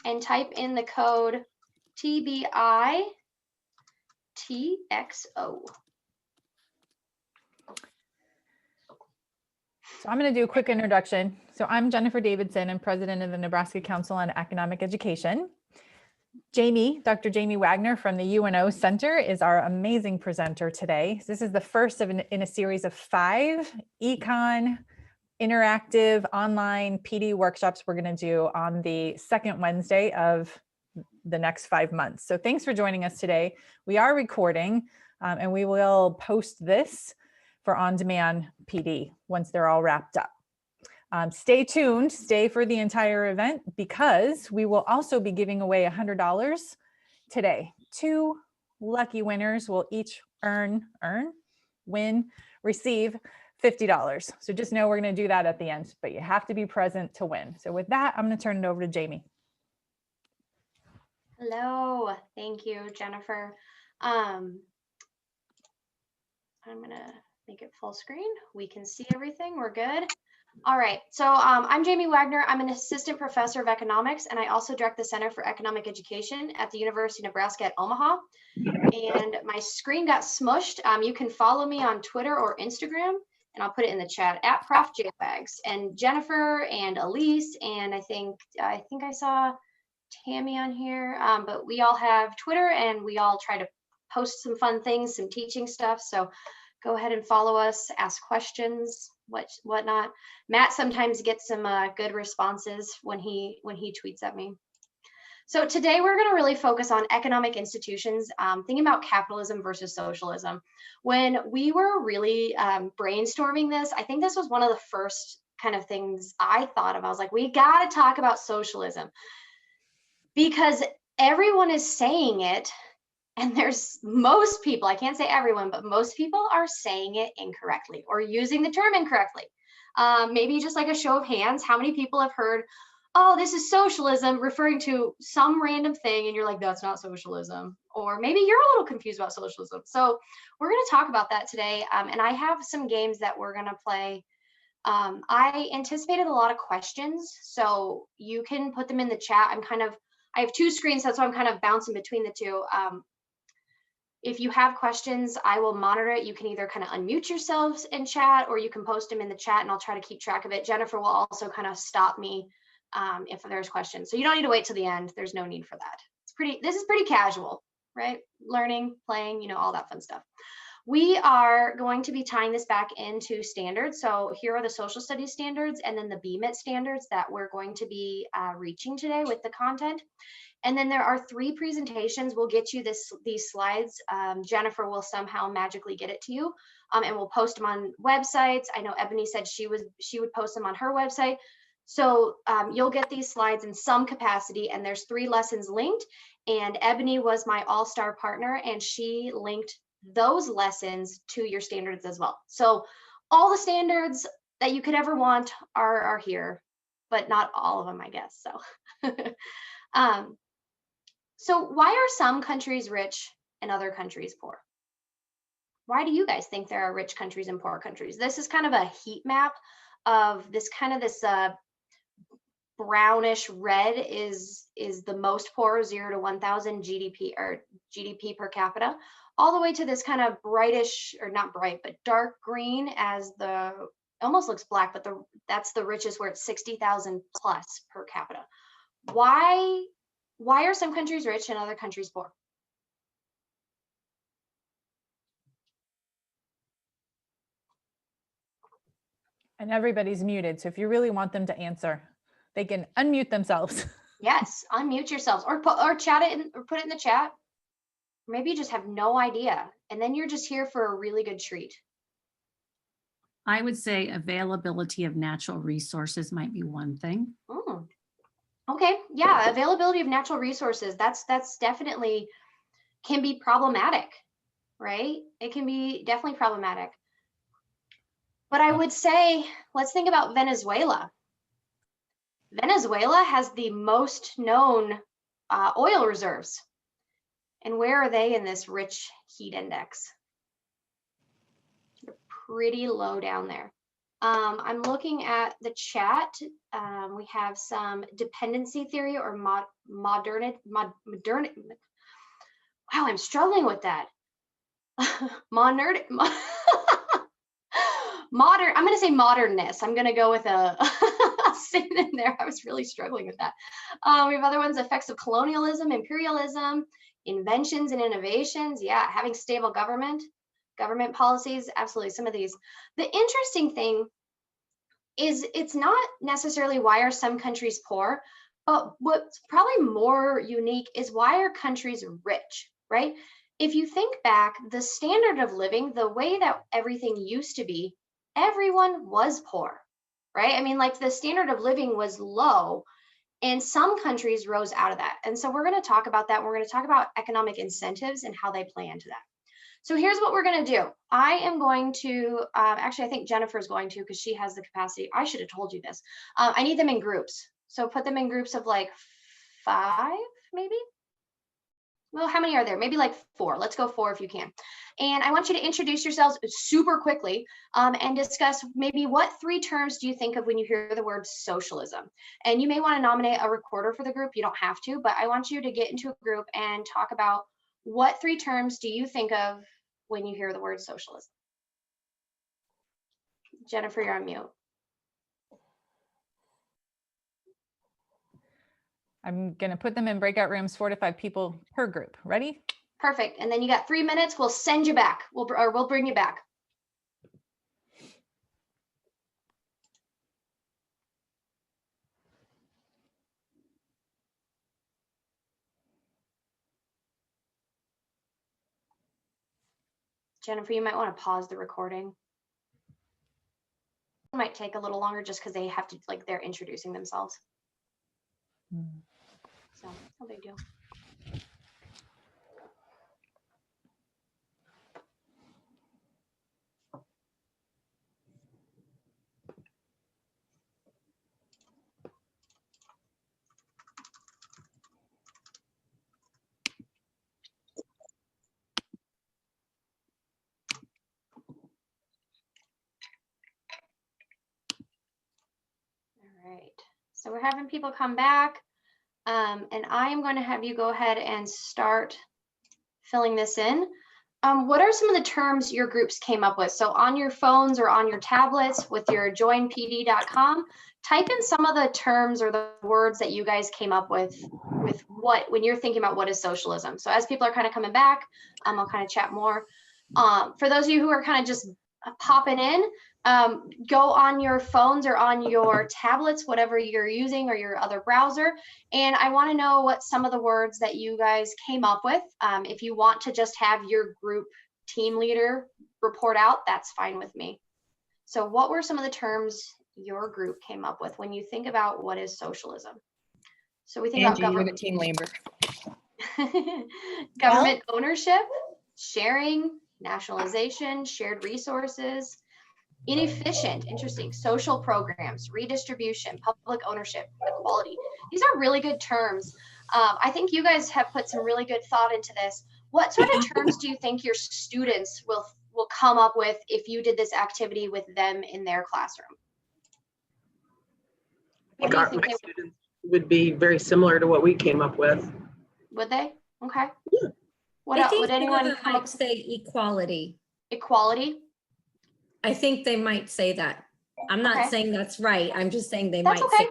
and type in the code TBITXO. So I'm going to do a quick introduction. So I'm Jennifer Davidson. I'm president of the Nebraska Council on Economic Education. Dr. Jamie Wagner from the UNO Center is our amazing presenter today. This is the first in a series of 5 econ interactive online PD workshops we're going to do on the second Wednesday of the next 5 months. So thanks for joining us today. We are recording and we will post this for on-demand PD once they're all wrapped up. Stay tuned, stay for the entire event because we will also be giving away $100 today. 2 lucky winners will each receive $50. So just know we're going to do that at the end, but you have to be present to win. So with that, I'm going to turn it over to Jamie. Hello, thank you, Jennifer. I'm going to make it full screen. We can see everything. We're good. All right. So I'm Jamie Wagner. I'm an assistant professor of economics, and I also direct the Center for Economic Education at the University of Nebraska at Omaha. And my screen got smushed. You can follow me on Twitter or Instagram, and I'll put it in the chat at Prof. JWags. And Jennifer and Elise, and I think I saw Tammy on here, but we all have Twitter, and we all try to post some fun things, some teaching stuff. So go ahead and follow us, ask questions, whatnot. Matt sometimes gets some good responses when he tweets at me. So today we're going to really focus on economic institutions, thinking about capitalism versus socialism. When we were really brainstorming this, I think this was one of the first kind of things I thought of. I was like, we got to talk about socialism because everyone is saying it. And there's most people, I can't say everyone, but most people are saying it incorrectly or using the term incorrectly. Maybe just like a show of hands, how many people have heard, oh, this is socialism, referring to some random thing, and you're like, that's not socialism. Or maybe you're a little confused about socialism. So we're going to talk about that today. And I have some games that we're going to play. I anticipated a lot of questions, so you can put them in the chat. I have 2 screens, that's why I'm kind of bouncing between the 2. If you have questions, I will monitor it. You can either kind of unmute yourselves and chat, or you can post them in the chat and I'll try to keep track of it. Jennifer will also kind of stop me if there's questions. So you don't need to wait till the end. There's no need for that. This is pretty casual, right? Learning, playing, all that fun stuff. We are going to be tying this back into standards. So here are the social studies standards and then the BMIT standards that we're going to be reaching today with the content. And then there are 3 presentations. We'll get you these slides. Jennifer will somehow magically get it to you, and we'll post them on websites. I know Ebony said she would post them on her website. So you'll get these slides in some capacity, and there's 3 lessons linked. And Ebony was my all-star partner, and she linked those lessons to your standards as well. So all the standards that you could ever want are here, but not all of them, I guess. So. So why are some countries rich and other countries poor? Why do you guys think there are rich countries and poor countries? This is kind of a heat map of this brownish red is the most poor, 0 to 1,000 GDP or GDP per capita, all the way to this kind of brightish, or not bright, but dark green as almost looks black, but that's the richest, where it's 60,000 plus per capita. Why are some countries rich and other countries poor? And everybody's muted. So if you really want them to answer, they can unmute themselves. Yes, unmute yourselves or chat it or put it in the chat. Maybe you just have no idea. And then you're just here for a really good treat. I would say availability of natural resources might be one thing. Okay, yeah, availability of natural resources, that's definitely can be problematic, right? It can be definitely problematic. But I would say, let's think about Venezuela. Venezuela has the most known oil reserves. And where are they in this rich heat index? They're pretty low down there. I'm looking at the chat. We have some dependency theory or modern. Wow, I'm struggling with that. Modern. Modern. I'm going to say modernness. I'm going to go with a synonym there. I was really struggling with that. We have other ones: effects of colonialism, imperialism, inventions and innovations. Yeah, having stable government policies. Absolutely, some of these. The interesting thing is it's not necessarily why are some countries poor, but what's probably more unique is why are countries rich, right? If you think back, the standard of living, the way that everything used to be, everyone was poor, right? I mean, like the standard of living was low, and some countries rose out of that. And so we're going to talk about that. We're going to talk about economic incentives and how they play into that. So here's what we're going to do. I am going to, actually, I think Jennifer is going to because she has the capacity. I should have told you this. I need them in groups. So put them in groups of like 5, maybe. Well, how many are there? Maybe like 4. Let's go 4 if you can. And I want you to introduce yourselves super quickly and discuss maybe what 3 terms do you think of when you hear the word socialism? And you may want to nominate a recorder for the group. You don't have to, but I want you to get into a group and talk about what 3 terms do you think of when you hear the word socialism? Jennifer, you're on mute. I'm going to put them in breakout rooms, 4 to 5 people per group. Ready? Perfect. And then you got 3 minutes. We'll send you back. We'll bring you back. Jennifer, you might want to pause the recording. It might take a little longer just because they have to, like, they're introducing themselves. So, no big deal. All right, so we're having people come back, and I am going to have you go ahead and start filling this in. What are some of the terms your groups came up with? So on your phones or on your tablets with your joinpd.com, type in some of the terms or the words that you guys came up with what, when you're thinking about what is socialism. So as people are kind of coming back, I'll kind of chat more. For those of you who are kind of just popping in, go on your phones or on your tablets, whatever you're using, or your other browser. And I want to know what some of the words that you guys came up with. If you want to just have your group team leader report out, that's fine with me. So what were some of the terms your group came up with when you think about what is socialism? So we think Angie, about you're the team leader. government ownership, sharing, nationalization, shared resources, inefficient, interesting, social programs, redistribution, public ownership, equality. These are really good terms. I think you guys have put some really good thought into this. What sort of terms do you think your students will come up with if you did this activity with them in their classroom? What do you think my students would be very similar to what we came up with. Would they? Okay. Yeah. What I else? think Would some anyone of them come up might say equality. Equality? I think they might say that. I'm not Okay. saying that's right. I'm just saying they That's might okay. say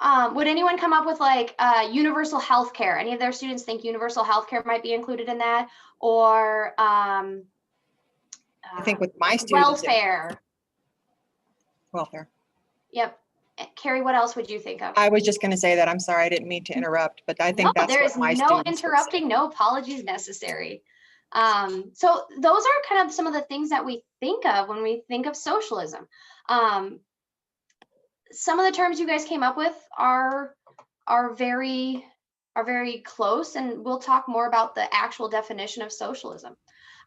that. Would anyone come up with like universal health care? Any of their students think universal health care might be included in that? Or I think with my students, welfare? welfare. Yep. Carrie, what else would you think of? I was just going to say that. I'm sorry, I didn't mean to interrupt, but I think No, that's there what is my no students would say. interrupting, no apologies necessary. So those are kind of some of the things that we think of when we think of socialism. Some of the terms you guys came up with are very close, and we'll talk more about the actual definition of socialism.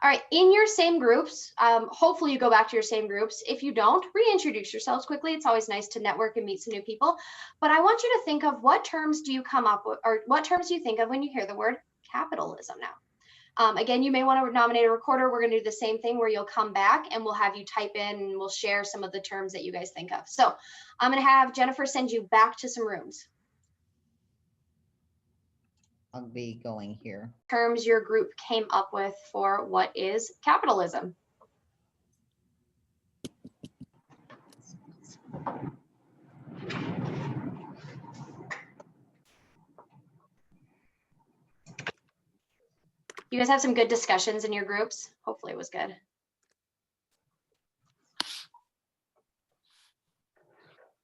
All right, in your same groups, hopefully you go back to your same groups. If you don't, reintroduce yourselves quickly. It's always nice to network and meet some new people. But I want you to think of what terms do you come up with, or what terms do you think of when you hear the word capitalism now? Again, you may want to nominate a recorder. We're going to do the same thing where you'll come back and we'll have you type in and we'll share some of the terms that you guys think of. So I'm going to have Jennifer send you back to some rooms. I'll be going here. Terms your group came up with for what is capitalism. You guys have some good discussions in your groups. Hopefully it was good.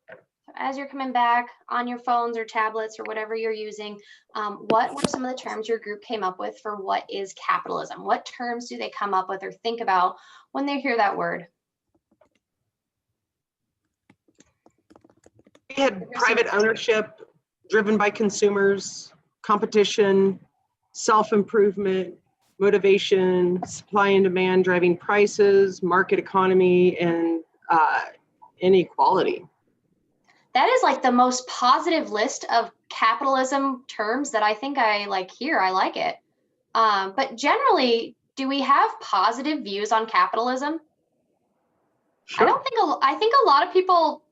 So as you're coming back on your phones or tablets or whatever you're using, what were some of the terms your group came up with for what is capitalism? What terms do they come up with or think about when they hear that word? We had private ownership driven by consumers, competition, self-improvement, motivation, supply and demand driving prices, market economy, and inequality. That is like the most positive list of capitalism terms that I think I like here. I like it. But generally, do we have positive views on capitalism? Sure. I think a lot of people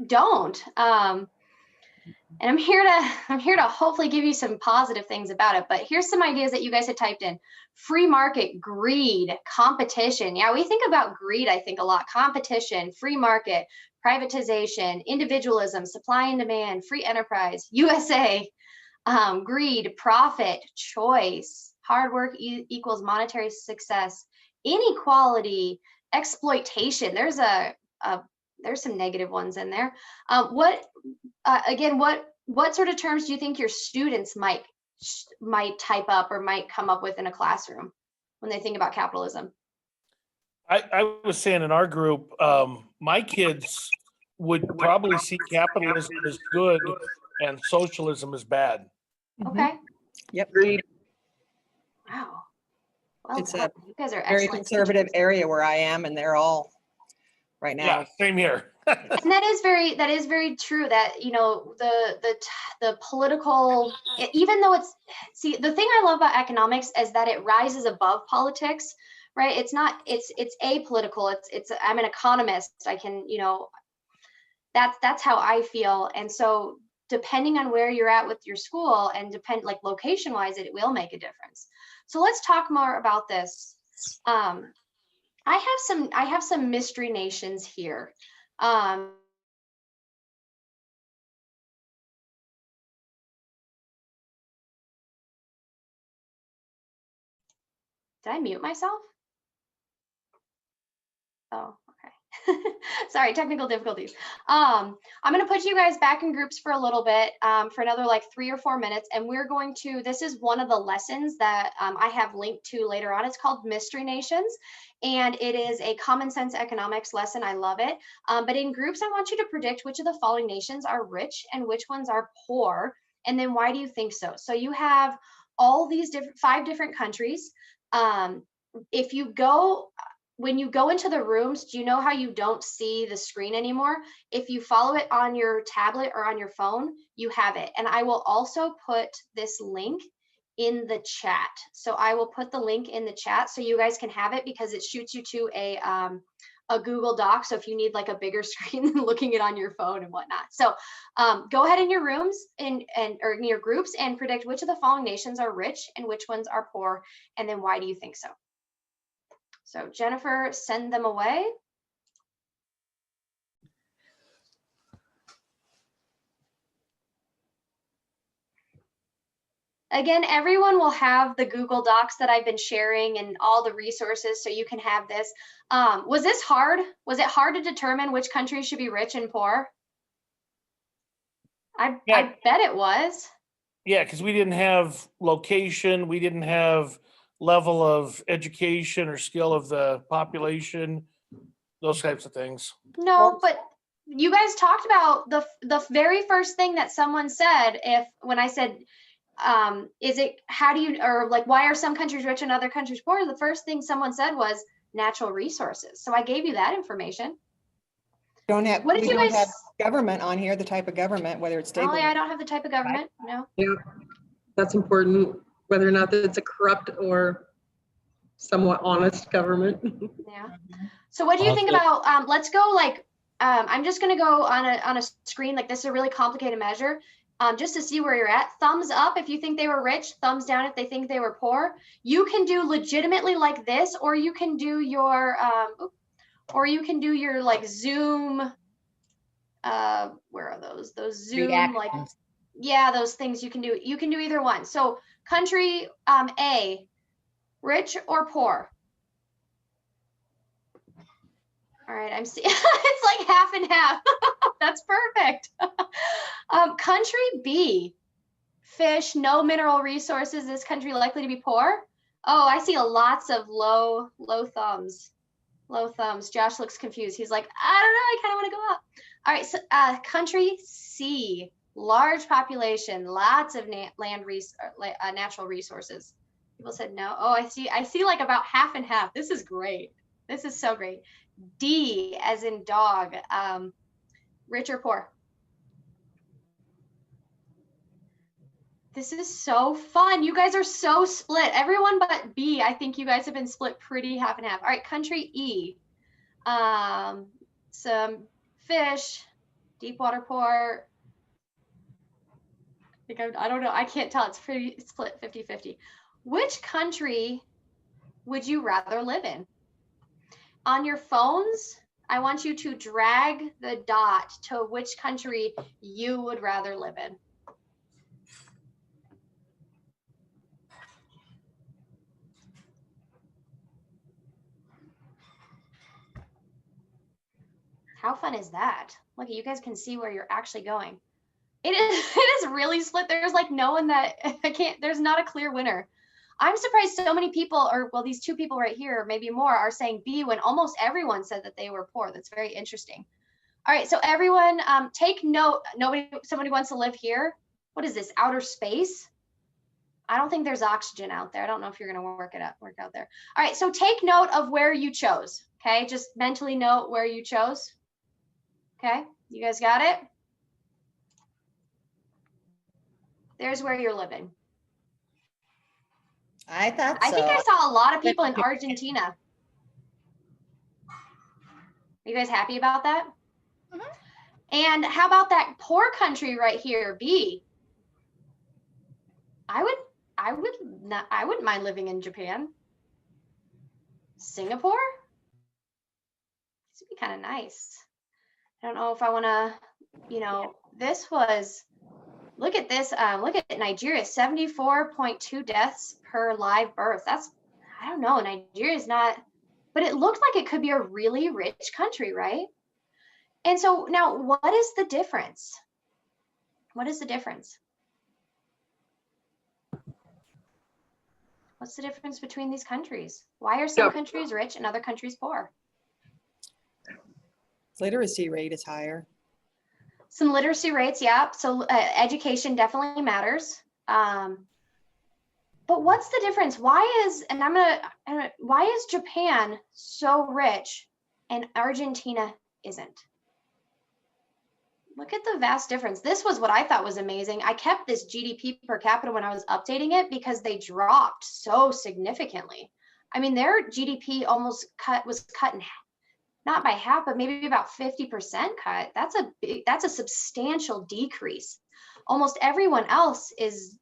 don't. And I'm here to hopefully give you some positive things about it. But here's some ideas that you guys had typed in. Free market, greed, competition. Yeah, we think about greed, I think, a lot. Competition, free market, privatization, individualism, supply and demand, free enterprise, USA, greed, profit, choice, hard work equals monetary success, inequality, exploitation. There's some negative ones in there. What sort of terms do you think your students might type up or might come up with in a classroom when they think about capitalism? I was saying in our group, my kids would probably see capitalism as good and socialism as bad. Okay. Yep. Agreed. Wow. Well, It's you guys are Very excellent conservative teachers. area where I am, and they're all right now. Yeah, same here. And that is very true that, you know, the political, even though see, the thing I love about economics is that it rises above politics, right? It's apolitical. I'm an economist. I can, you know, that's how I feel. And so depending on where you're at with your school and like location wise, it will make a difference. So let's talk more about this. I have some mystery nations here. Did I mute myself? Oh, okay. Sorry, technical difficulties. I'm going to put you guys back in groups for a little bit, for another like 3 or 4 minutes. And we're going to, this is one of the lessons that I have linked to later on. It's called Mystery Nations. And it is a common sense economics lesson. I love it. But in groups, I want you to predict which of the following nations are rich and which ones are poor. And then why do you think so? So you have all these 5 different countries. If you go, when you go into the rooms, do you know how you don't see the screen anymore? If you follow it on your tablet or on your phone, you have it. And I will also put this link in the chat. So I will put the link in the chat so you guys can have it, because it shoots you to a Google Doc. So if you need like a bigger screen than looking it on your phone and whatnot. So go ahead in your rooms or in your groups and predict which of the following nations are rich and which ones are poor. And then why do you think so? So Jennifer, send them away. Again, everyone will have the Google Docs that I've been sharing and all the resources, so you can have this. Was this hard? Was it hard to determine which countries should be rich and poor? I bet it was. Yeah, because we didn't have location, we didn't have level of education or skill of the population, those types of things. No, but you guys talked about the very first thing that someone said, when I said, is it, how do you, or like, why are some countries rich and other countries poor? The first thing someone said was natural resources. So I gave you that information. What did we you don't guys? have government on here, the type of government, whether it's stable. Oh yeah, I don't have the type of government, no. Yeah, that's important, whether or not that it's a corrupt or somewhat honest government. Yeah. So what do you think Also- about, let's go like, I'm just gonna go on a screen, like this is a really complicated measure, just to see where you're at. Thumbs up if you think they were rich, thumbs down if they think they were poor. You can do legitimately like this, or you can do your, like Zoom, where are those? Those Zoom, like, Reactions. yeah, those things you can do either one. So country A, rich or poor? All right, I'm seeing it's like half and half. That's perfect. Country B, fish, no mineral resources. This country likely to be poor. Oh, I see lots of low thumbs. Low thumbs. Josh looks confused. He's like, I don't know. I kind of want to go up. All right, so country C, large population, lots of natural resources. People said no. Oh, I see like about half and half. This is great. This is so great. D as in dog, rich or poor? This is so fun. You guys are so split. Everyone but B, I think you guys have been split pretty half and half. All right, country E, some fish, deep water port. I don't know. I can't tell. It's pretty split 50-50. Which country would you rather live in? On your phones, I want you to drag the dot to which country you would rather live in. How fun is that? Look, you guys can see where you're actually going. It is really split. There's like no one that there's not a clear winner. I'm surprised so many people, or well, these two people right here, maybe more, are saying B when almost everyone said that they were poor. That's very interesting. All right, so everyone take note. Somebody wants to live here. What is this, outer space? I don't think there's oxygen out there. I don't know if you're gonna work out there. All right, so take note of where you chose, okay? Just mentally note where you chose. Okay, you guys got it? There's where you're living. I thought so. I think I saw a lot of people in Argentina. Are you guys happy about that? Mhm. And how about that poor country right here, B? I wouldn't mind living in Japan. Singapore? This would be kind of nice. I don't know if I want to, this was, look at this. Look at Nigeria, 74.2 deaths per live birth. That's, I don't know, Nigeria is not, but it looked like it could be a really rich country, right? And so now what is the difference? What is the difference? What's the difference between these countries? Why are some countries rich and other countries poor? Literacy rate is higher. Some literacy rates, yeah. So education definitely matters. But what's the difference? Why is Japan so rich and Argentina isn't? Look at the vast difference. This was what I thought was amazing. I kept this GDP per capita when I was updating it because they dropped so significantly. I mean, their GDP was cut in half. Not by half, but maybe about 50% cut. That's a substantial decrease. Almost everyone else is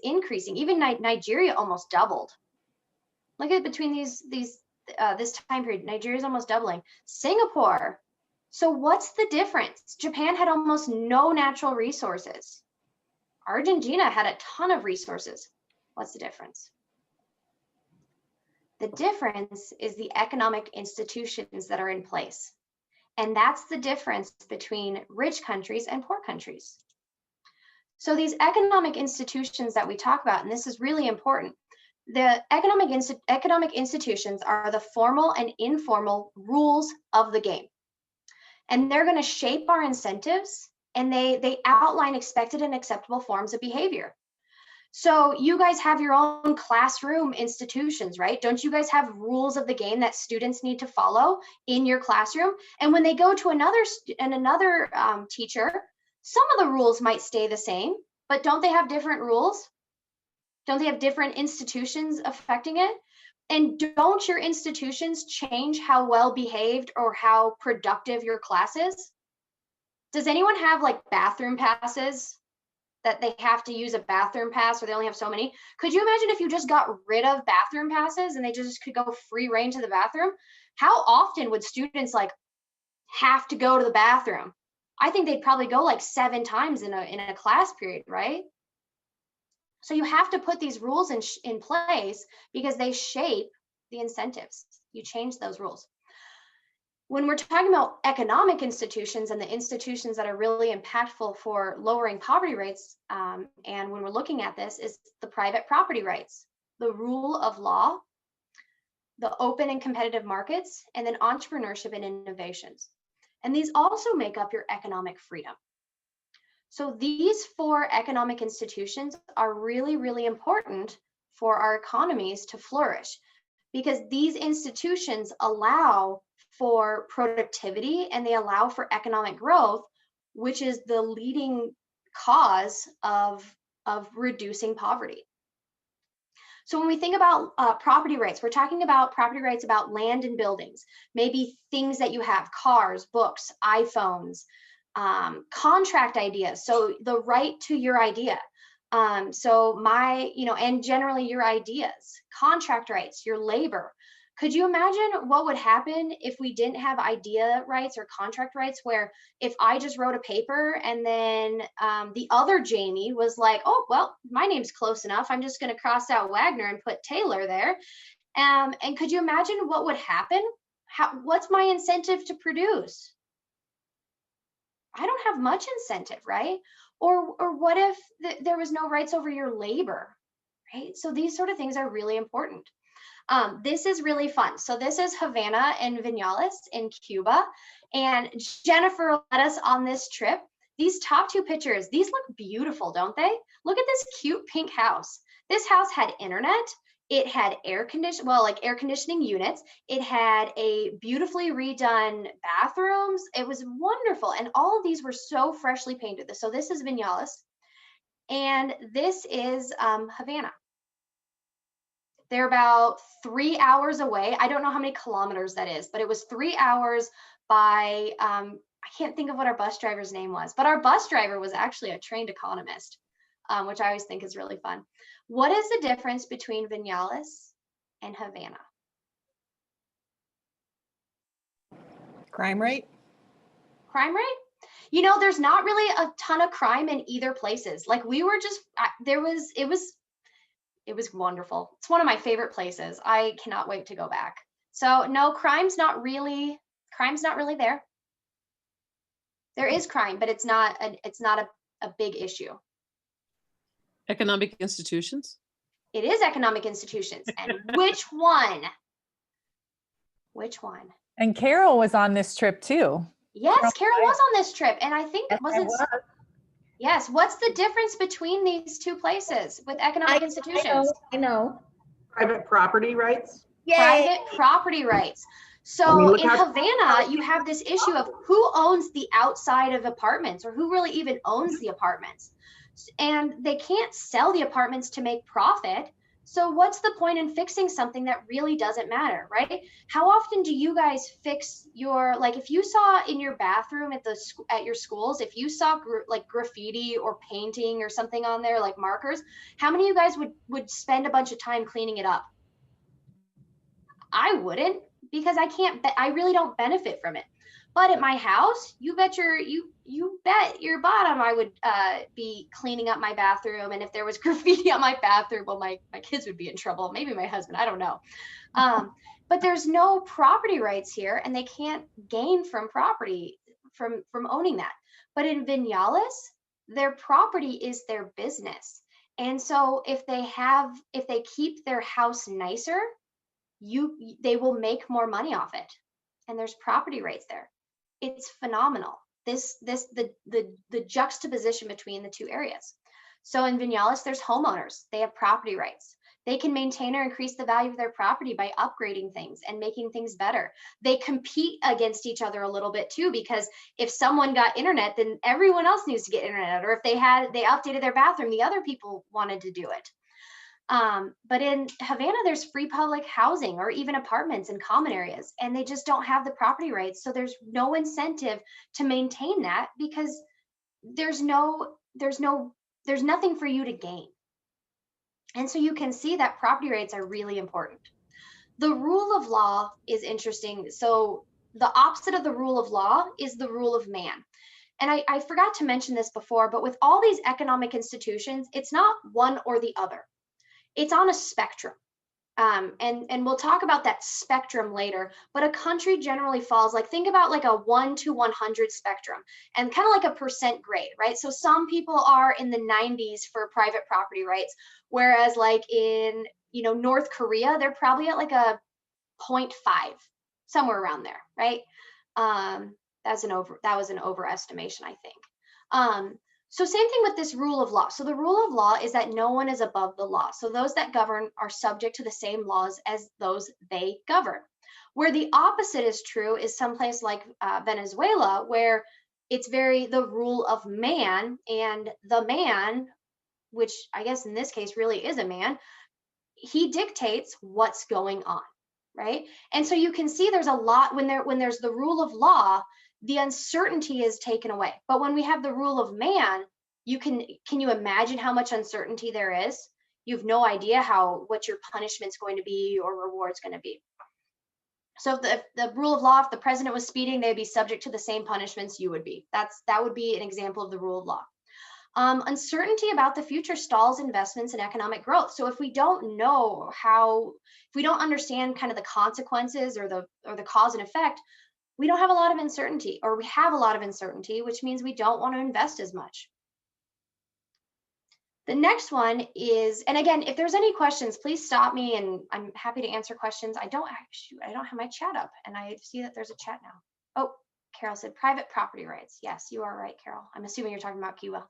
increasing. Even Nigeria almost doubled. Look at between this time period, Nigeria is almost doubling. Singapore. So what's the difference? Japan had almost no natural resources. Argentina had a ton of resources. What's the difference? The difference is the economic institutions that are in place. And that's the difference between rich countries and poor countries. So these economic institutions that we talk about, and this is really important, the economic institutions are the formal and informal rules of the game. And they're going to shape our incentives, and they outline expected and acceptable forms of behavior. So you guys have your own classroom institutions, right? Don't you guys have rules of the game that students need to follow in your classroom? And when they go to another teacher, some of the rules might stay the same, but don't they have different rules? Don't they have different institutions affecting it? And don't your institutions change how well behaved or how productive your class is? Does anyone have like bathroom passes that they have to use a bathroom pass or they only have so many? Could you imagine if you just got rid of bathroom passes and they just could go free reign to the bathroom? How often would students like have to go to the bathroom? I think they'd probably go like 7 times in a class period, right? So you have to put these rules in place because they shape the incentives. You change those rules. When we're talking about economic institutions and the institutions that are really impactful for lowering poverty rates, and when we're looking at this, is the private property rights, the rule of law, the open and competitive markets, and then entrepreneurship and innovations. And these also make up your economic freedom. So these 4 economic institutions are really, really important for our economies to flourish because these institutions allow for productivity and they allow for economic growth, which is the leading cause of reducing poverty. So when we think about property rights, we're talking about property rights about land and buildings, maybe things that you have, cars, books, iPhones, contract ideas. So the right to your idea. So and generally your ideas, contract rights, your labor. Could you imagine what would happen if we didn't have idea rights or contract rights, where if I just wrote a paper and then the other Jamie was like, oh, well, my name's close enough, I'm just going to cross out Wagner and put Taylor there. And could you imagine what would happen? What's my incentive to produce? I don't have much incentive, right? Or what if there was no rights over your labor, right? So these sort of things are really important. This is really fun. So this is Havana and Vinales in Cuba. And Jennifer led us on this trip. These top 2 pictures, these look beautiful, don't they? Look at this cute pink house. This house had internet. It had air conditioning units. It had a beautifully redone bathrooms. It was wonderful. And all of these were so freshly painted. So this is Vinales. And this is Havana. They're about 3 hours away. I don't know how many kilometers that is, but it was 3 hours by, I can't think of what our bus driver's name was, but our bus driver was actually a trained economist, which I always think is really fun. What is the difference between Vinales and Havana? Crime rate? Crime rate? You know, there's not really a ton of crime in either places. Like we were just, it was wonderful. It's one of my favorite places. I cannot wait to go back. So no, crime's not really there. There is crime, but it's not a big issue. Economic institutions? It is economic institutions. And which one? Which one? And Carol was on this trip too. Yes, Carol was on this trip. And I think, Yes, yes, what's the difference between these 2 places with economic institutions? I know. Private property rights? Private property rights. So look in how- Havana, you have this issue of who owns the outside of apartments or who really even owns the apartments. And they can't sell the apartments to make profit. So what's the point in fixing something that really doesn't matter, right? How often do you guys fix your, like if you saw in your bathroom at your schools, if you saw like graffiti or painting or something on there, like markers, how many of you guys would spend a bunch of time cleaning it up? I wouldn't, because I really don't benefit from it. But at my house, you bet your bottom I would be cleaning up my bathroom. And if there was graffiti on my bathroom, well, my kids would be in trouble. Maybe my husband, I don't know. But there's no property rights here, and they can't gain from property, from owning that. But in Vinales, their property is their business. And so if they keep their house nicer, they will make more money off it. And there's property rights there. It's phenomenal. The juxtaposition between the 2 areas. So in Vinales, there's homeowners. They have property rights. They can maintain or increase the value of their property by upgrading things and making things better. They compete against each other a little bit too, because if someone got internet, then everyone else needs to get internet. Or if they updated their bathroom, the other people wanted to do it. But in Havana, there's free public housing or even apartments in common areas, and they just don't have the property rights. So there's no incentive to maintain that because there's nothing for you to gain. And so you can see that property rights are really important. The rule of law is interesting. So the opposite of the rule of law is the rule of man. And I forgot to mention this before, but with all these economic institutions, it's not one or the other. It's on a spectrum. And we'll talk about that spectrum later, but a country generally falls like, think about like a 1 to 100 spectrum and kind of like a percent grade, right? So some people are in the 90s for private property rights, whereas like in, North Korea, they're probably at like a 0.5, somewhere around there, right? That was an overestimation, I think. So same thing with this rule of law. So the rule of law is that no one is above the law. So those that govern are subject to the same laws as those they govern. Where the opposite is true is someplace like Venezuela, where it's the rule of man, and the man, which I guess in this case really is a man, he dictates what's going on, right? And so you can see there's a lot when there's the rule of law, the uncertainty is taken away. But when we have the rule of man, can you imagine how much uncertainty there is? You have no idea what your punishment's going to be or reward's going to be. So if the rule of law, if the president was speeding, they'd be subject to the same punishments you would be. That would be an example of the rule of law. Uncertainty about the future stalls investments and economic growth. So if we don't know if we don't understand kind of the consequences or the cause and effect, we don't have a lot of uncertainty, or we have a lot of uncertainty, which means we don't want to invest as much. The next one is, and again, if there's any questions, please stop me and I'm happy to answer questions. I don't have my chat up, and I see that there's a chat now. Oh, Carol said private property rights. Yes, you are right, Carol. I'm assuming you're talking about Cuba.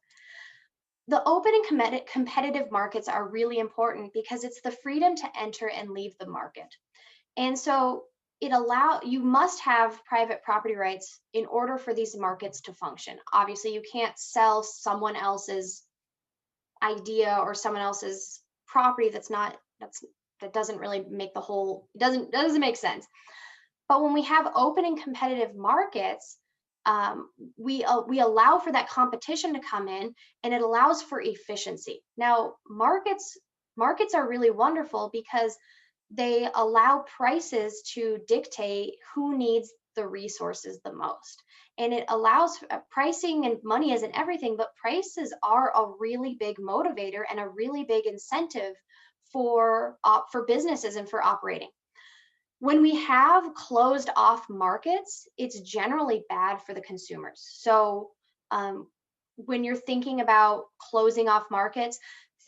The open and competitive markets are really important because it's the freedom to enter and leave the market. And so you must have private property rights in order for these markets to function. Obviously, you can't sell someone else's idea or someone else's property that doesn't really make the whole, doesn't make sense. But when we have open and competitive markets, we allow for that competition to come in, and it allows for efficiency. Now, markets are really wonderful because they allow prices to dictate who needs the resources the most. And it allows pricing, and money isn't everything, but prices are a really big motivator and a really big incentive for businesses and for operating. When we have closed off markets, it's generally bad for the consumers. So when you're thinking about closing off markets,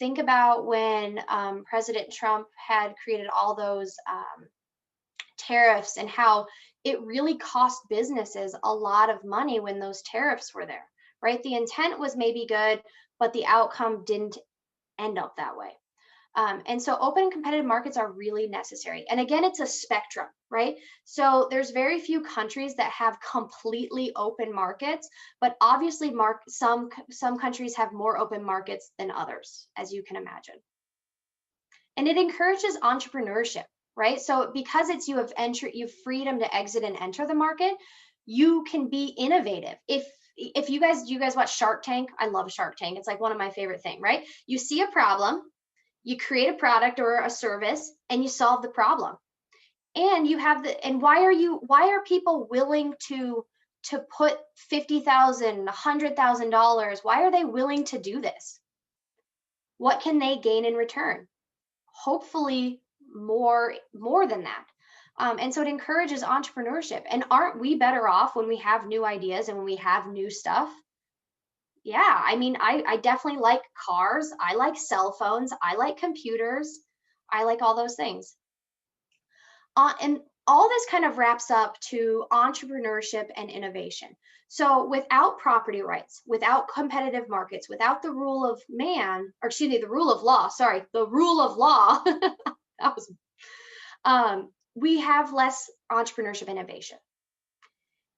think about when President Trump had created all those tariffs and how it really cost businesses a lot of money when those tariffs were there, right? The intent was maybe good, but the outcome didn't end up that way. And so open and competitive markets are really necessary. And again, it's a spectrum, right? So there's very few countries that have completely open markets, but obviously some countries have more open markets than others, as you can imagine. And it encourages entrepreneurship, right? So because you have freedom to exit and enter the market, you can be innovative. If you guys watch Shark Tank, I love Shark Tank. It's like one of my favorite things, right? You see a problem, you create a product or a service, and you solve the problem. And why are people willing to put $50,000, $100,000? Why are they willing to do this? What can they gain in return? Hopefully more than that. And so it encourages entrepreneurship. And aren't we better off when we have new ideas and when we have new stuff? Yeah, I mean, I definitely like cars. I like cell phones. I like computers. I like all those things. And all this kind of wraps up to entrepreneurship and innovation. So without property rights, without competitive markets, without the rule of man, or excuse me, the rule of law, that was, we have less entrepreneurship innovation.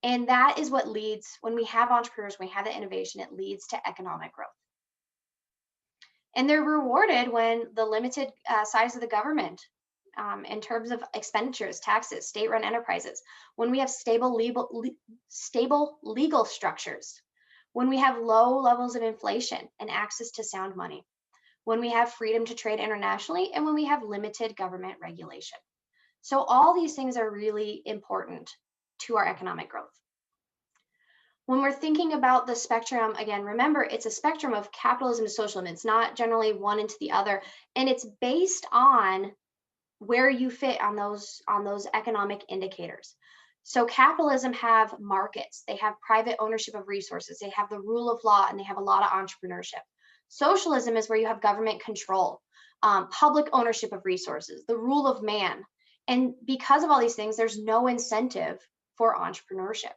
And that is what leads, when we have entrepreneurs, when we have the innovation, it leads to economic growth. And they're rewarded when the limited size of the government in terms of expenditures, taxes, state-run enterprises, when we have stable legal structures, when we have low levels of inflation and access to sound money, when we have freedom to trade internationally, and when we have limited government regulation. So all these things are really important to our economic growth. When we're thinking about the spectrum, again, remember, it's a spectrum of capitalism to socialism. It's not generally one into the other, and it's based on where you fit on those economic indicators. So capitalism have markets, they have private ownership of resources, they have the rule of law, and they have a lot of entrepreneurship. Socialism is where you have government control, public ownership of resources, the rule of man. And because of all these things, there's no incentive for entrepreneurship.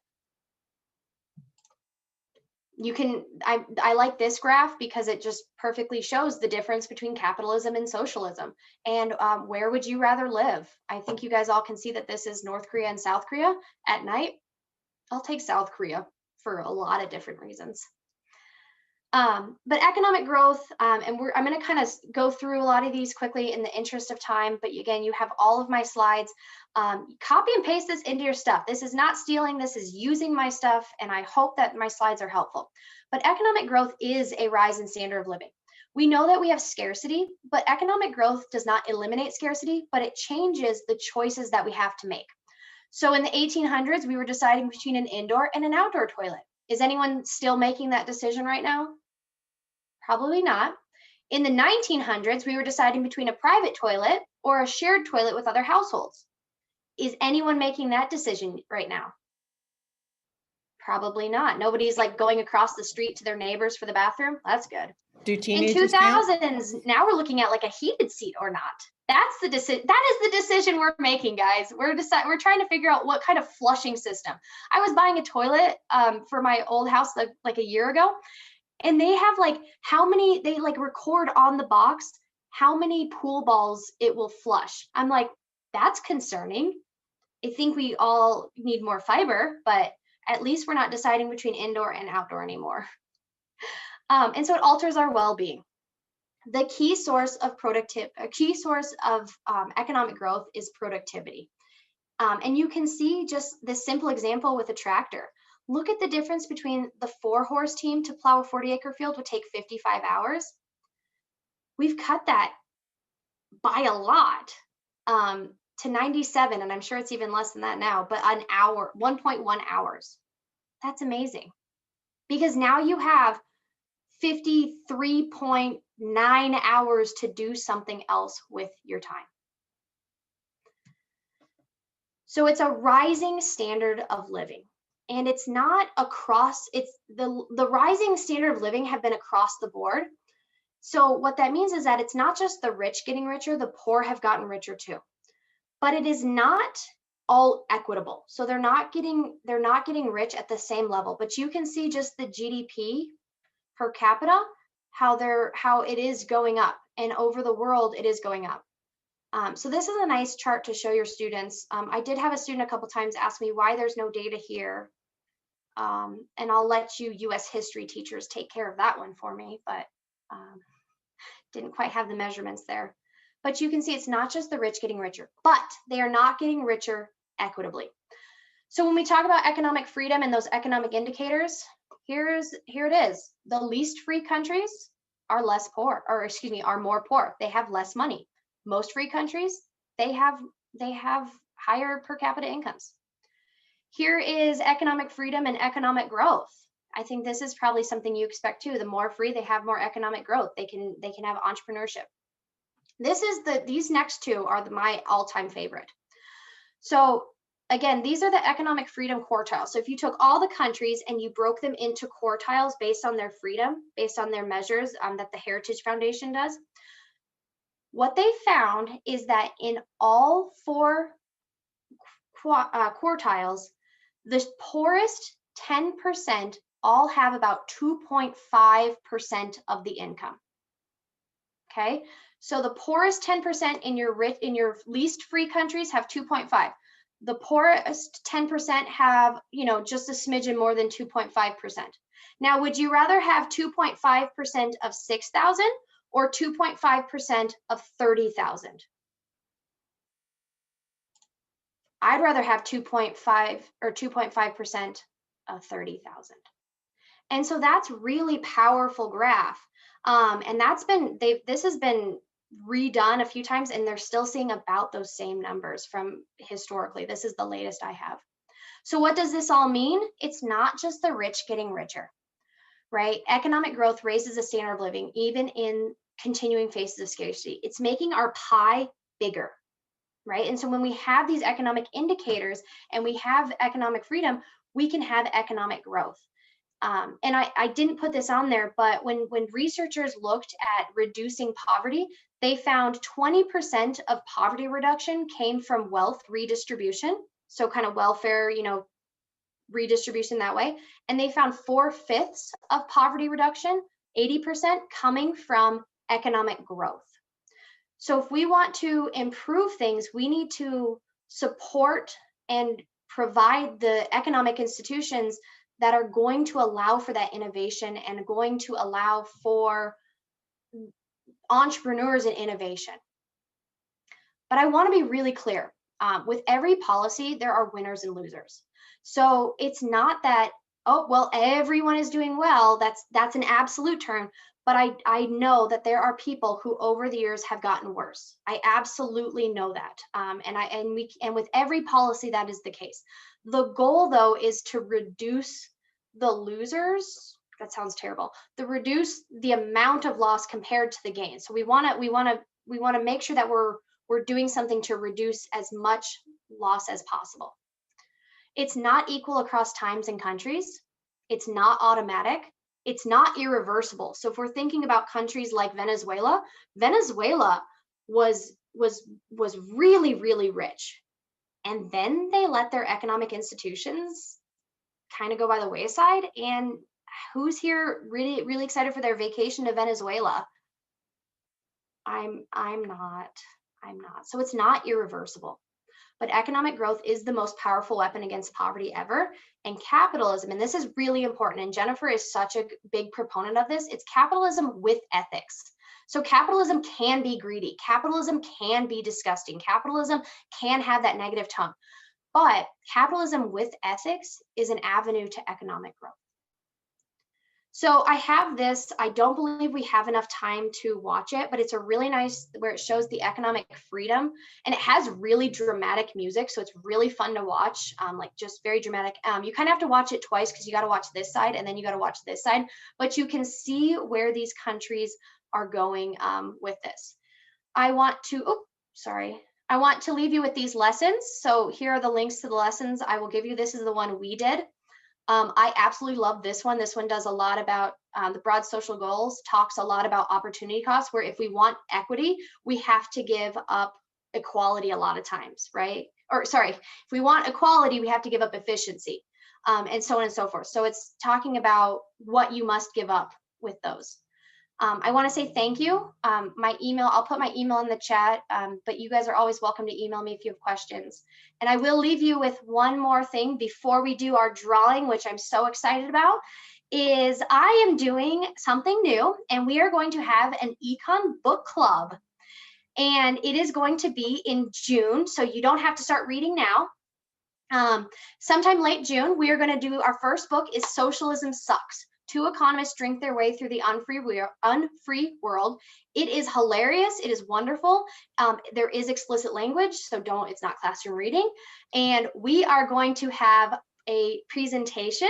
I like this graph because it just perfectly shows the difference between capitalism and socialism. And where would you rather live? I think you guys all can see that this is North Korea and South Korea at night. I'll take South Korea for a lot of different reasons. But economic growth, and I'm going to kind of go through a lot of these quickly in the interest of time. But again, you have all of my slides. Copy and paste this into your stuff. This is not stealing, this is using my stuff, and I hope that my slides are helpful. But economic growth is a rise in standard of living. We know that we have scarcity, but economic growth does not eliminate scarcity, but it changes the choices that we have to make. So in the 1800s, we were deciding between an indoor and an outdoor toilet. Is anyone still making that decision right now? Probably not. In the 1900s, we were deciding between a private toilet or a shared toilet with other households. Is anyone making that decision right now? Probably not. Nobody's like going across the street to their neighbors for the bathroom. That's good. Do In teenagers count? 2000s, now we're looking at like a heated seat or not. That's the decision. That is the decision we're making, guys. We're trying to figure out what kind of flushing system. I was buying a toilet for my old house like a year ago, and they have like how many, they like record on the box how many pool balls it will flush. I'm like, that's concerning. I think we all need more fiber, but at least we're not deciding between indoor and outdoor anymore. And so it alters our well-being. The key source of economic growth is productivity. And you can see just this simple example with a tractor. Look at the difference between the 4-horse team to plow a 40-acre field would take 55 hours. We've cut that by a lot to 97, and I'm sure it's even less than that now, but an hour, 1.1 hours. That's amazing. Because now you have 53.9 hours to do something else with your time. So it's a rising standard of living. And it's not across, it's the rising standard of living have been across the board. So what that means is that it's not just the rich getting richer, the poor have gotten richer too. But it is not all equitable. So they're not getting rich at the same level. But you can see just the GDP per capita, how it is going up, and over the world it is going up. So this is a nice chart to show your students. I did have a student a couple times ask me why there's no data here. And I'll let you US history teachers take care of that one for me, but didn't quite have the measurements there. But you can see it's not just the rich getting richer, but they are not getting richer equitably. So when we talk about economic freedom and those economic indicators, here it is. The least free countries are less poor, or excuse me, are more poor. They have less money. Most free countries, they have higher per capita incomes. Here is economic freedom and economic growth. I think this is probably something you expect too. The more free they have, more economic growth. They can have entrepreneurship. These next two are my all-time favorite. So again, these are the economic freedom quartiles. So if you took all the countries and you broke them into quartiles based on their freedom, based on their measures that the Heritage Foundation does, what they found is that in all 4 quartiles, the poorest 10% all have about 2.5% of the income. Okay, so the poorest 10% in your least free countries have 2.5. The poorest 10% have, just a smidgen more than 2.5%. Now, would you rather have 2.5% of 6,000 or 2.5% of 30,000? I'd rather have 2.5 or 2.5% of 30,000. And so that's really powerful graph. And this has been redone a few times, and they're still seeing about those same numbers from historically. This is the latest I have. So what does this all mean? It's not just the rich getting richer, right? Economic growth raises the standard of living, even in continuing phases of scarcity. It's making our pie bigger, right? And so when we have these economic indicators and we have economic freedom, we can have economic growth. And I didn't put this on there, but when researchers looked at reducing poverty, they found 20% of poverty reduction came from wealth redistribution. So kind of welfare, redistribution that way. And they found 4/5 of poverty reduction, 80%, coming from economic growth. So if we want to improve things, we need to support and provide the economic institutions that are going to allow for that innovation and going to allow for entrepreneurs and innovation. But I want to be really clear. With every policy, there are winners and losers. So it's not that, oh, well, everyone is doing well. That's an absolute term. But I know that there are people who over the years have gotten worse. I absolutely know that. And with every policy, that is the case. The goal, though, is to reduce the losers. That sounds terrible. Reduce the amount of loss compared to the gain. So we want to make sure that we're doing something to reduce as much loss as possible. It's not equal across times and countries. It's not automatic. It's not irreversible. So if we're thinking about countries like Venezuela, Venezuela was really, really rich. And then they let their economic institutions kind of go by the wayside. And who's here really, really excited for their vacation to Venezuela? I'm not. So it's not irreversible. But economic growth is the most powerful weapon against poverty ever. And capitalism, and this is really important, and Jennifer is such a big proponent of this, it's capitalism with ethics. So capitalism can be greedy. Capitalism can be disgusting. Capitalism can have that negative tone. But capitalism with ethics is an avenue to economic growth. So I have this, I don't believe we have enough time to watch it, but it's a really nice, where it shows the economic freedom, and it has really dramatic music. So it's really fun to watch, like just very dramatic. You kind of have to watch it twice because you got to watch this side and then you got to watch this side, but you can see where these countries are going with this. I want to leave you with these lessons. So here are the links to the lessons I will give you. This is the one we did. I absolutely love this one. This one does a lot about the broad social goals, talks a lot about opportunity costs, where if we want equity, we have to give up equality a lot of times, right? Or sorry, if we want equality, we have to give up efficiency, and so on and so forth. So it's talking about what you must give up with those. I want to say thank you. My email, I'll put my email in the chat, but you guys are always welcome to email me if you have questions. And I will leave you with one more thing before we do our drawing, which I'm so excited about, is I am doing something new, and we are going to have an econ book club. And it is going to be in June, so you don't have to start reading now. Sometime late June, we are going to do, our first book is Socialism Sucks. Two economists drink their way through the unfree world. It is hilarious. It is wonderful. There is explicit language, so it's not classroom reading. And we are going to have a presentation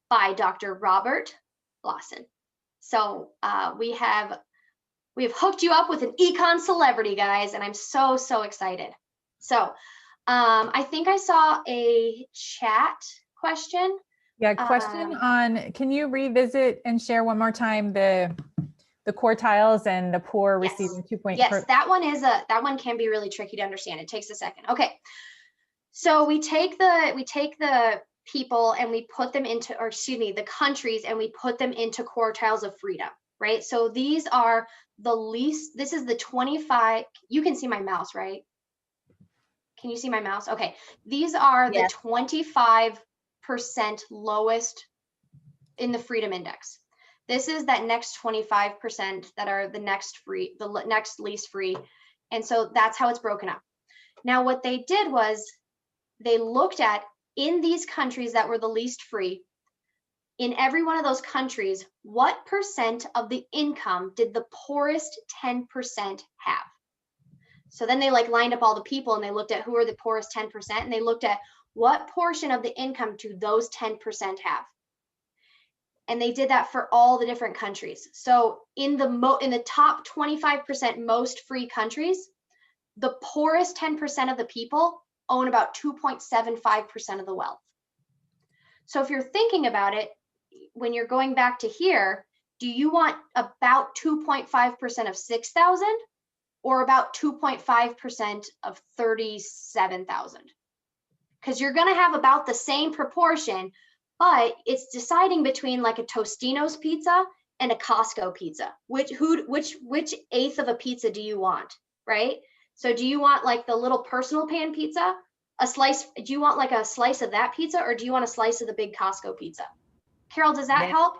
by Dr. Robert Lawson. So we have hooked you up with an econ celebrity, guys, and I'm so, so excited. So I think I saw a chat question. Yeah, question on, can you revisit and share one more time the quartiles and the poor Yes. receiving 2.4? Yes, that one can be really tricky to understand. It takes a second. Okay, so we take the people and we put them into, or excuse me, the countries, and we put them into quartiles of freedom, right? So these are the least. This is the 25. You can see my mouse, right? Can you see my mouse? Okay, these are Yes. the 25% lowest in the freedom index. This is that next 25% that are the next least free. And so that's how it's broken up. Now, what they did was they looked at, in these countries that were the least free, in every one of those countries, what percent of the income did the poorest 10% have? So then they like lined up all the people and they looked at who are the poorest 10%, and they looked at what portion of the income do those 10% have. And they did that for all the different countries. So in the top 25% most free countries, the poorest 10% of the people own about 2.75% of the wealth. So if you're thinking about it, when you're going back to here, do you want about 2.5% of 6,000 or about 2.5% of 37,000? Because you're going to have about the same proportion, but it's deciding between like a Tostino's pizza and a Costco pizza. Which eighth of a pizza do you want, right? So do you want like the little personal pan pizza, a slice? Do you want like a slice of that pizza, or do you want a slice of the big Costco pizza? Carol, does that help?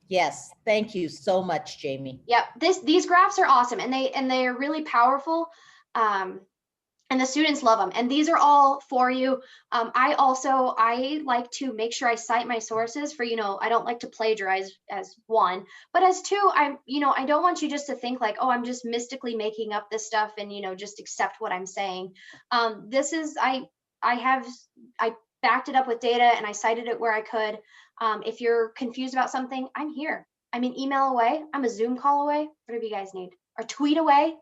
Yes, thank you so much, Jamie. Yep, these graphs are awesome, and they are really powerful, and the students love them. And these are all for you. I like to make sure I cite my sources for, I don't like to plagiarize as one, but as two, I don't want you just to think like, oh, I'm just mystically making up this stuff and just accept what I'm saying. This is I backed it up with data and I cited it where I could. If you're confused about something, I'm here. I'm an email away. I'm a Zoom call away. Whatever you guys need, or tweet away.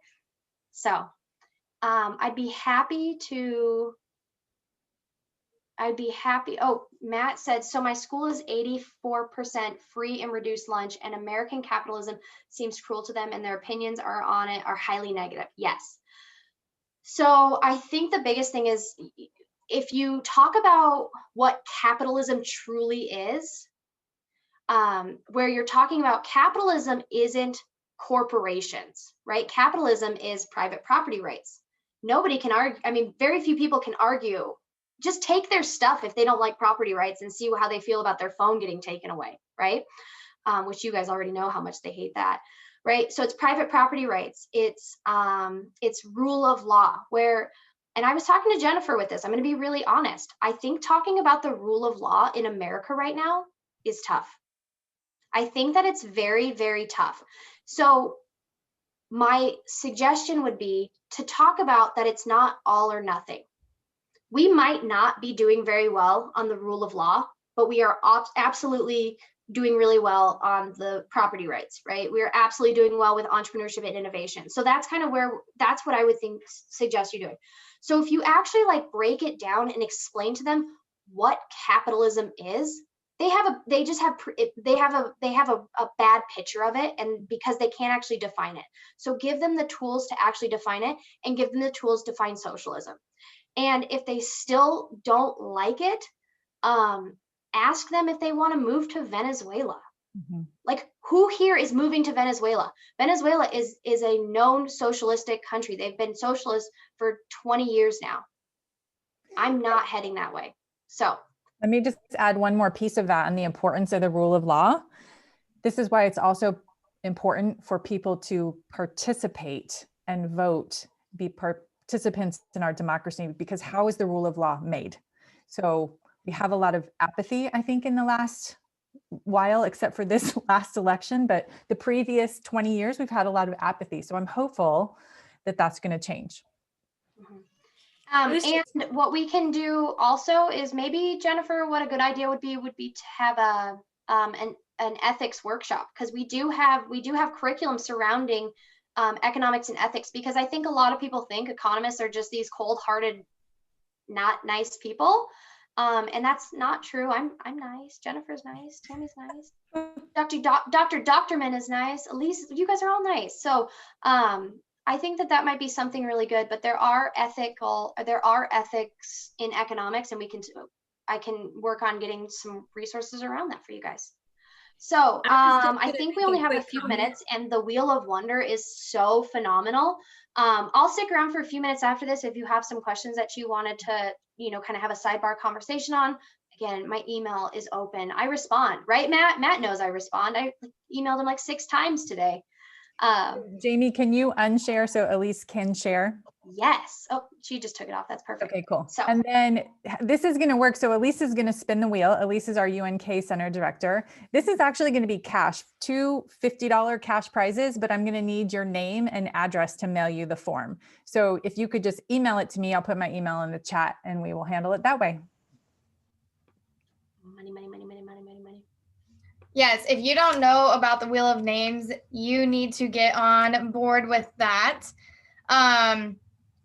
So I'd be happy. Oh, Matt said, so my school is 84% free and reduced lunch, and American capitalism seems cruel to them, and their opinions on it are highly negative. Yes. So I think the biggest thing is, if you talk about what capitalism truly is, where you're talking about capitalism isn't corporations, right? Capitalism is private property rights. Nobody can argue. I mean, very few people can argue. Just take their stuff if they don't like property rights and see how they feel about their phone getting taken away, right? Which you guys already know how much they hate that, right? So it's private property rights. It's rule of law, and I was talking to Jennifer with this. I'm going to be really honest. I think talking about the rule of law in America right now is tough. I think that it's very, very tough. So my suggestion would be to talk about that it's not all or nothing. We might not be doing very well on the rule of law, but we are absolutely doing really well on the property rights, right? We are absolutely doing well with entrepreneurship and innovation. So that's kind of that's what I would suggest you doing. So if you actually like break it down and explain to them what capitalism is, they have a bad picture of it, and because they can't actually define it. So give them the tools to actually define it, and give them the tools to find socialism. And if they still don't like it, ask them if they want to move to Venezuela. Mm-hmm. Like, who here is moving to Venezuela? Venezuela is a known socialistic country. They've been socialist for 20 years now. I'm not heading that way. So let me just add one more piece of that on the importance of the rule of law. This is why it's also important for people to participate and vote, be participants in our democracy, because how is the rule of law made? So we have a lot of apathy, I think, in the last while, except for this last election, but the previous 20 years, we've had a lot of apathy. So I'm hopeful that that's going to change. Mm-hmm. And what we can do also is maybe, Jennifer, what a good idea would be to have an ethics workshop, because we do have curriculum surrounding economics and ethics, because I think a lot of people think economists are just these cold-hearted, not nice people, and that's not true. I'm nice. Jennifer's nice. Tammy's nice. Dr. Doctorman is nice. Elise, you guys are all nice. So I think that might be something really good, but there are ethics in economics, and I can work on getting some resources around that for you guys. So I think we only have a few minutes, and the Wheel of Wonder is so phenomenal. I'll stick around for a few minutes after this if you have some questions that you wanted to, kind of have a sidebar conversation on. again, my email is open. I respond, right, Matt? Matt knows I respond. I emailed him like 6 times today. Jamie, can you unshare so Elise can share? Yes. Oh, she just took it off. That's perfect. Okay, cool. So- And then this is going to work. So Elise is going to spin the wheel. Elise is our UNK Center Director. This is actually going to be cash, 2 $50 cash prizes, but I'm going to need your name and address to mail you the form. So if you could just email it to me, I'll put my email in the chat and we will handle it that way. Money, money, money, money, money, money, money. Yes, if you don't know about the Wheel of Names, you need to get on board with that.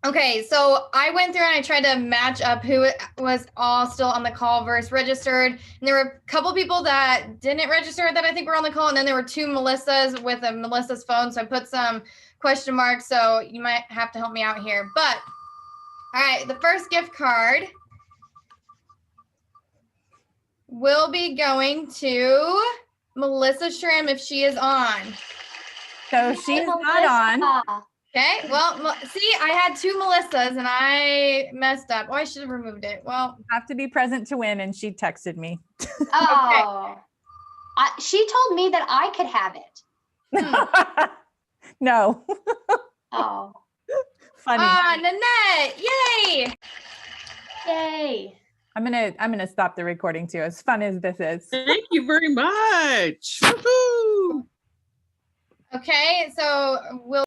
Okay, so I went through and I tried to match up who was all still on the call versus registered. And there were a couple people that didn't register that I think were on the call. And then there were 2 Melissas with a Melissa's phone. So I put some question marks. So you might have to help me out here. But all right, the first gift card will be going to Melissa Shrim if she is on. So she's not on. Melissa. Okay, well, see, I had 2 Melissas and I messed up. Oh, I should have removed it. Well, Have to be present to win. And she texted me. Oh, she told me that I could have it. No. Oh, Funny. Nanette, yay! yay. I'm gonna stop the recording too, as fun as this is. Thank you very much. Woohoo! Okay, so we'll